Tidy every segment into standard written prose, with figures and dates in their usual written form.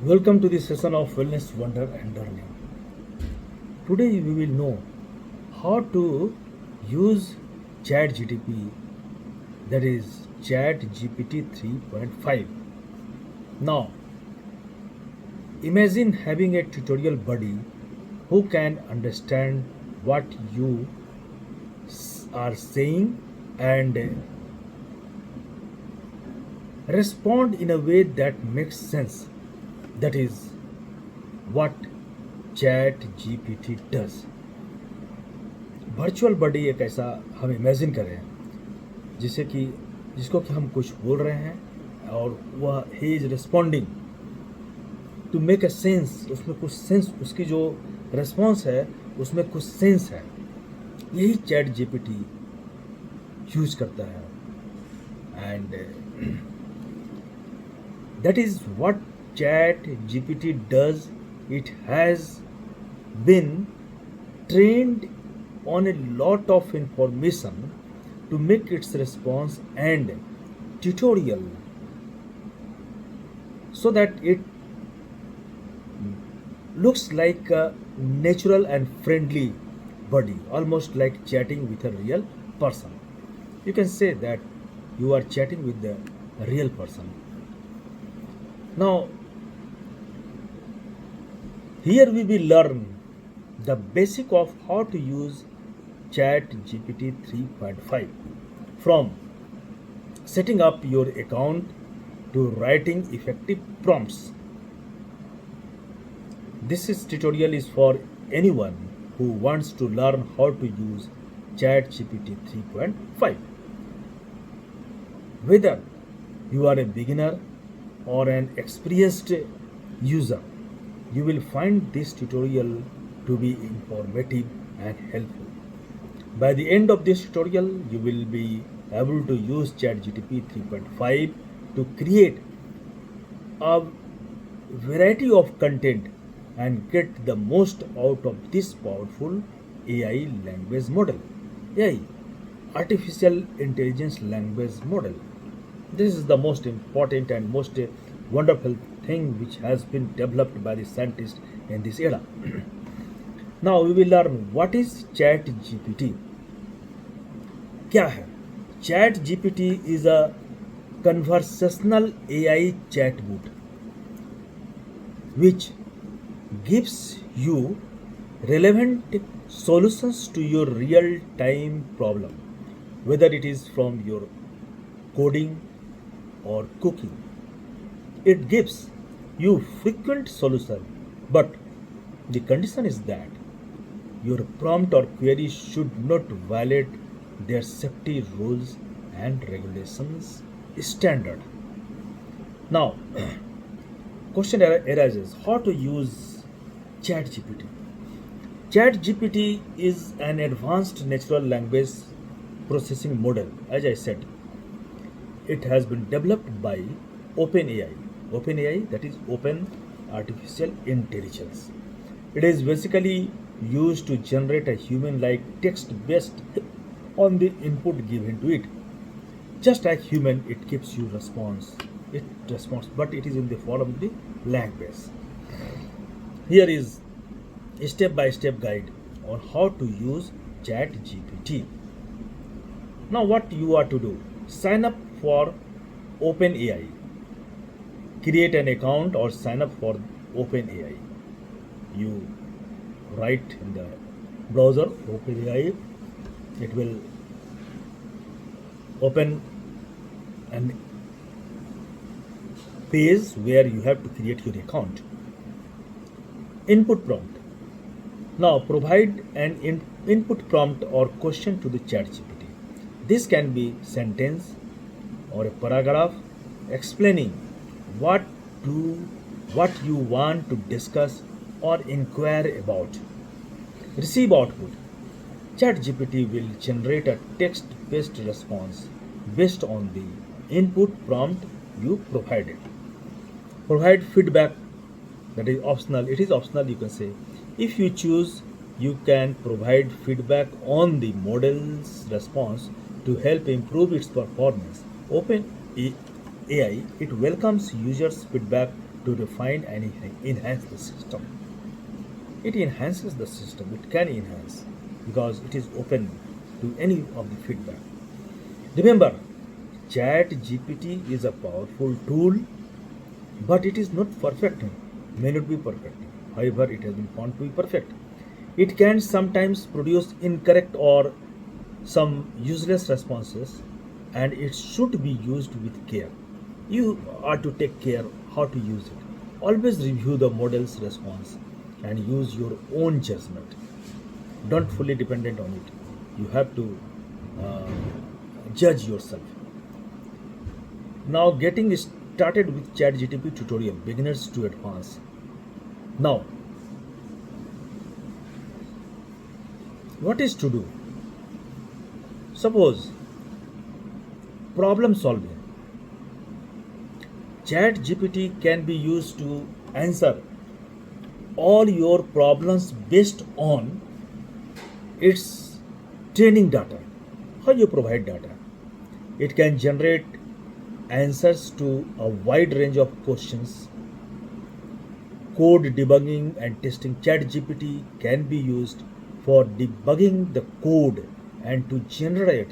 Welcome to the session of Wellness, Wonder and Learning. Today we will know how to use ChatGPT, that is ChatGPT 3.5. Now, imagine having a tutorial buddy who can understand what you are saying and respond in a way that makes sense. That is what chat GPT does. Virtual body एक ऐसा हम imagine करें जिसको कि हम कुछ बोल रहे हैं और वह ही is responding to make a sense. उसमें कुछ सेंस, उसकी जो रिस्पॉन्स है उसमें कुछ सेंस है। यही चैट जीपीटी यूज करता है and that is what chat GPT does. It has been trained on a lot of information to make its response and tutorial so that it looks like a natural and friendly body, almost like chatting with a real person. You can say that you are chatting with the real person. Now, here we will learn the basic of how to use ChatGPT 3.5, from setting up your account to writing effective prompts. Tutorial is for anyone who wants to learn how to use ChatGPT 3.5. Whether you are a beginner or an experienced user, you will find this tutorial to be informative and helpful. By the end of this tutorial, you will be able to use ChatGPT 3.5 to create a variety of content and get the most out of this powerful AI language model. AI, Artificial Intelligence Language Model. This is the most important and most wonderful thing which has been developed by the scientists in this era. Now we will learn what is chat gpt. क्या है chat gpt? Is a conversational AI chatbot which gives you relevant solutions to your real time problem, whether it is from your coding or cooking. It gives you frequent solution, but the condition is that your prompt or query should not violate their safety rules and regulations standard. Now, question arises: how to use ChatGPT? ChatGPT is an advanced natural language processing model. As I said, it has been developed by OpenAI. OpenAI, that is Open Artificial Intelligence. It is basically used to generate a human-like text based on the input given to it. Just like human, it gives you response. It responds, but it is in the form of the language. Here is a step-by-step guide on how to use ChatGPT. Now, what you are to do? Sign up for OpenAI. Create an account or sign up for OpenAI. You write in the browser OpenAI. It will open an page where you have to create your account. Input prompt. Now provide an input prompt or question to the ChatGPT. This can be sentence or a paragraph explaining what you want to discuss or inquire about. Receive output. ChatGPT will generate a text-based response based on the input prompt you provided. Provide feedback. That is optional. It is optional, you can say. If you choose, you can provide feedback on the model's response to help improve its performance. OpenAI, it welcomes users' feedback to refine and enhance the system. It enhances the system, it can enhance because it is open to any of the feedback. Remember, ChatGPT is a powerful tool, but it is not perfect, may not be perfect. However, it has been found to be perfect. It can sometimes produce incorrect or some useless responses, and it should be used with care. You are to take care how to use it. Always review the model's response and use your own judgment. Don't fully dependent on it. You have to uh, judge yourself. Now, getting started with ChatGPT tutorial, beginners to advanced. Now, what is to do? Suppose problem solving. ChatGPT can be used to answer all your problems based on its training data. How you provide data? It can generate answers to a wide range of questions. Code debugging and testing. ChatGPT can be used for debugging the code and to generate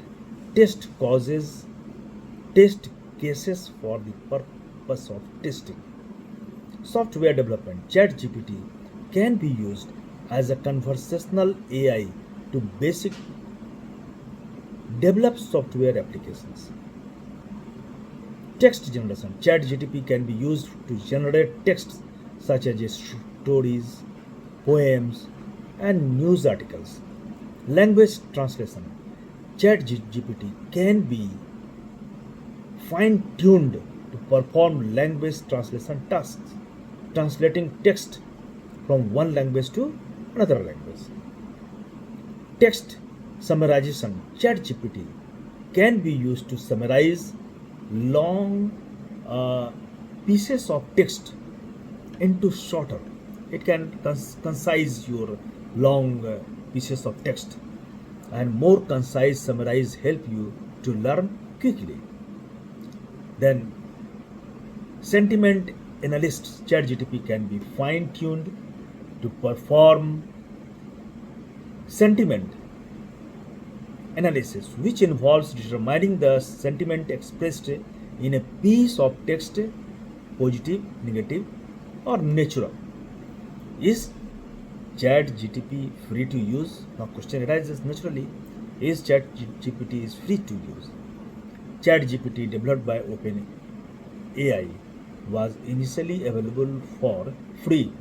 test causes, test cases for the purpose of testing. Software development. ChatGPT can be used as a conversational AI to basic develop software applications. Text generation. ChatGPT can be used to generate texts such as stories, poems, and news articles. Language translation. ChatGPT can be fine tuned to perform language translation tasks, translating text from one language to another language. Text summarization. ChatGPT can be used to summarize long pieces of text into shorter. It can concise your long pieces of text, and more concise summarize help you to learn quickly. Then sentiment analysts. ChatGPT can be fine tuned to perform sentiment analysis, which involves determining the sentiment expressed in a piece of text, positive, negative, or neutral. Is ChatGPT free to use? Now, question arises naturally: is ChatGPT is free to use? ChatGPT, developed by OpenAI, was initially available for free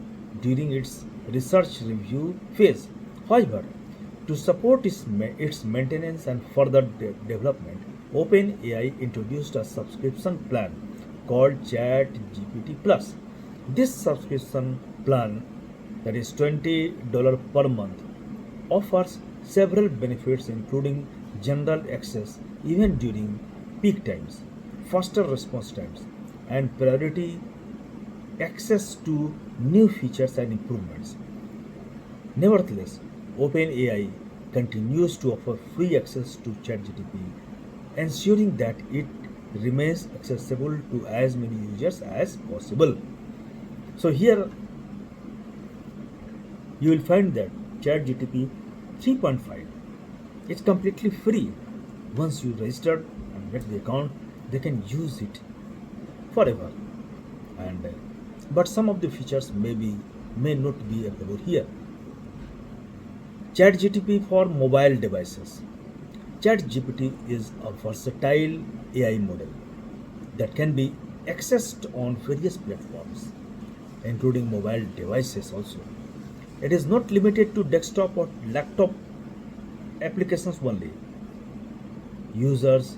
during its research review phase. However, to support its maintenance and further development, OpenAI introduced a subscription plan called ChatGPT Plus. This subscription plan, that is $20 per month, offers several benefits including general access even during peak times, faster response times, and priority access to new features and improvements. Nevertheless, OpenAI continues to offer free access to ChatGPT, ensuring that it remains accessible to as many users as possible. So here you will find that ChatGPT 3.5 is completely free. Once you register and get the account, they can use it forever. And but some of the features may not be available here. ChatGPT for mobile devices. ChatGPT is a versatile AI model that can be accessed on various platforms, including mobile devices also. It is not limited to desktop or laptop applications only. Users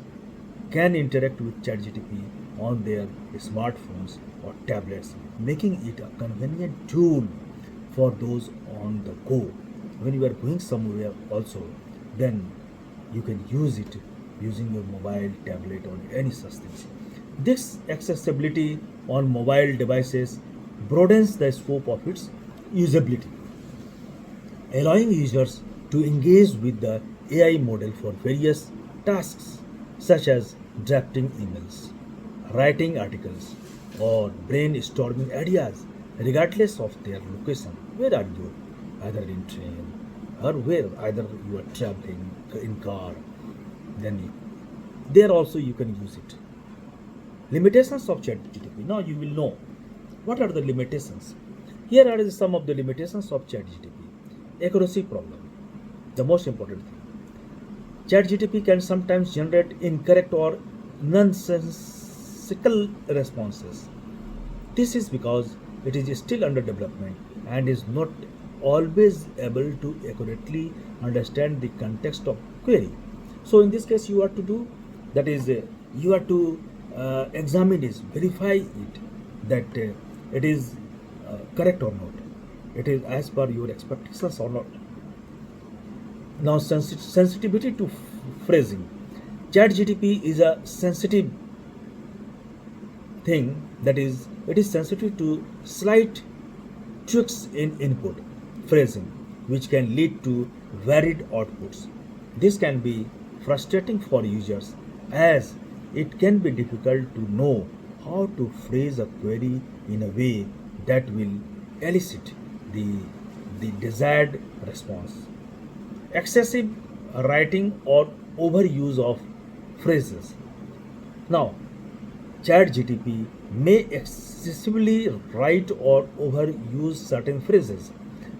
can interact with ChatGPT on their smartphones or tablets, making it a convenient tool for those on the go. When you are going somewhere also, then you can use it using your mobile, tablet, or any such things. This accessibility on mobile devices broadens the scope of its usability, allowing users to engage with the AI model for various tasks such as drafting emails, writing articles, or brainstorming ideas regardless of their location. Where are you? Either in train or where either you are traveling in car, then there also you can use it. Limitations of ChatGPT. Now you will know what are the limitations. Here are some of the limitations of ChatGPT. Accuracy problem, the most important thing. ChatGPT can sometimes generate incorrect or nonsensical responses. This is because it is still under development and is not always able to accurately understand the context of query. So in this case, you have to do that is you have to examine this, verify it that it is correct or not. It is as per your expectations or not. Now, sensitivity to phrasing. ChatGPT is a sensitive thing, that is, it is sensitive to slight tweaks in input phrasing, which can lead to varied outputs. This can be frustrating for users as it can be difficult to know how to phrase a query in a way that will elicit the, the desired response. Excessive writing or overuse of phrases. Now, ChatGPT may excessively write or overuse certain phrases.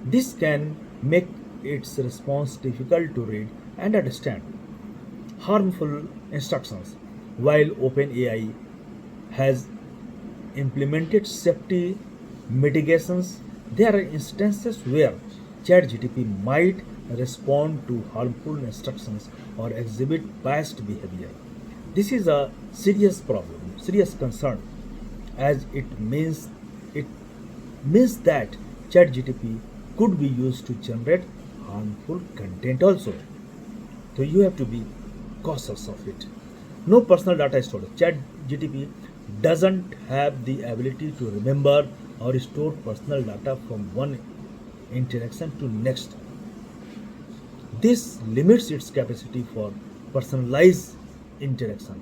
This can make its response difficult to read and understand. Harmful instructions. While OpenAI has implemented safety mitigations, there are instances where ChatGPT might respond to harmful instructions or exhibit biased behavior. This is a serious problem, serious concern, as it means that ChatGPT could be used to generate harmful content also. So you have to be cautious of it. No personal data storage. ChatGPT doesn't have the ability to remember or store personal data from one interaction to next. This limits its capacity for personalized interaction,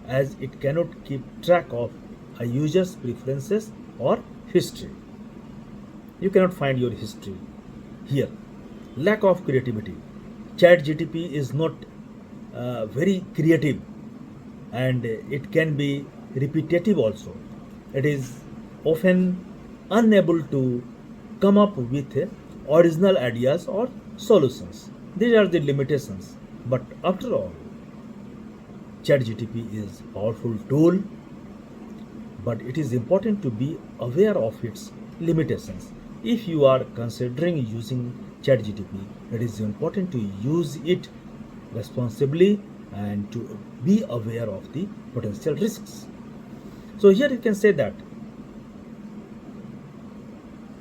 as it cannot keep track of a user's preferences or history. You cannot find your history here. Lack of creativity. ChatGPT is not very creative, and it can be repetitive also. It is often unable to come up with original ideas or solutions. These are the limitations. But after all, ChatGPT is a powerful tool, but it is important to be aware of its limitations. If you are considering using ChatGPT, it is important to use it responsibly and to be aware of the potential risks. So here you can say that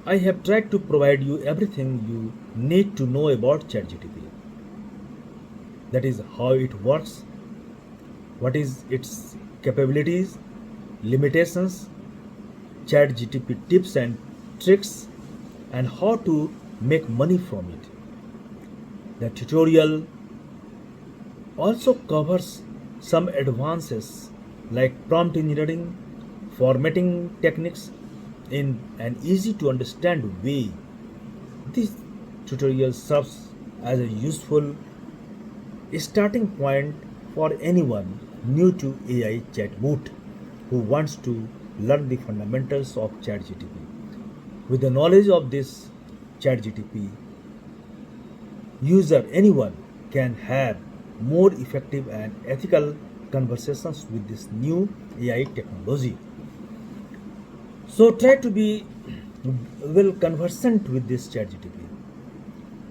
I have tried to provide you everything you need to know about ChatGPT. That is how it works, what is its capabilities, limitations, ChatGPT tips and tricks, and how to make money from it. The tutorial also covers some advances like prompt engineering, formatting techniques in an easy to understand way. This tutorial serves as a useful starting point for anyone new to AI chatbot who wants to learn the fundamentals of ChatGPT. With the knowledge of this ChatGPT, anyone can have more effective and ethical conversations with this new AI technology. So try to be well conversant with this ChatGPT,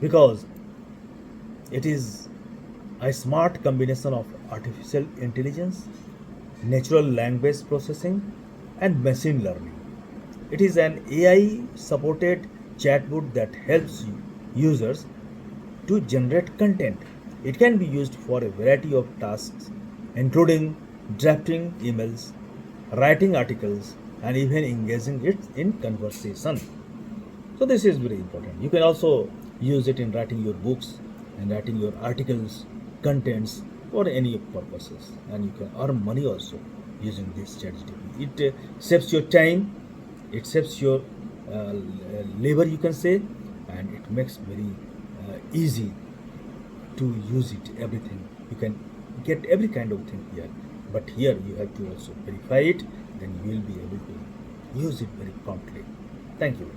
because it is a smart combination of artificial intelligence, natural language processing, and machine learning. It is an AI supported chatbot that helps users to generate content. It can be used for a variety of tasks, including drafting emails, writing articles, and even engaging it in conversation. So this is very important. You can also use it in writing your books and writing your articles, contents for any purposes, and you can earn money also using this ChatGPT. it saves your time, it saves your labor, you can say, and it makes very easy to use it. Everything you can get every kind of thing here, but here you have to also verify it. Then you will be able to use it very promptly. Thank you.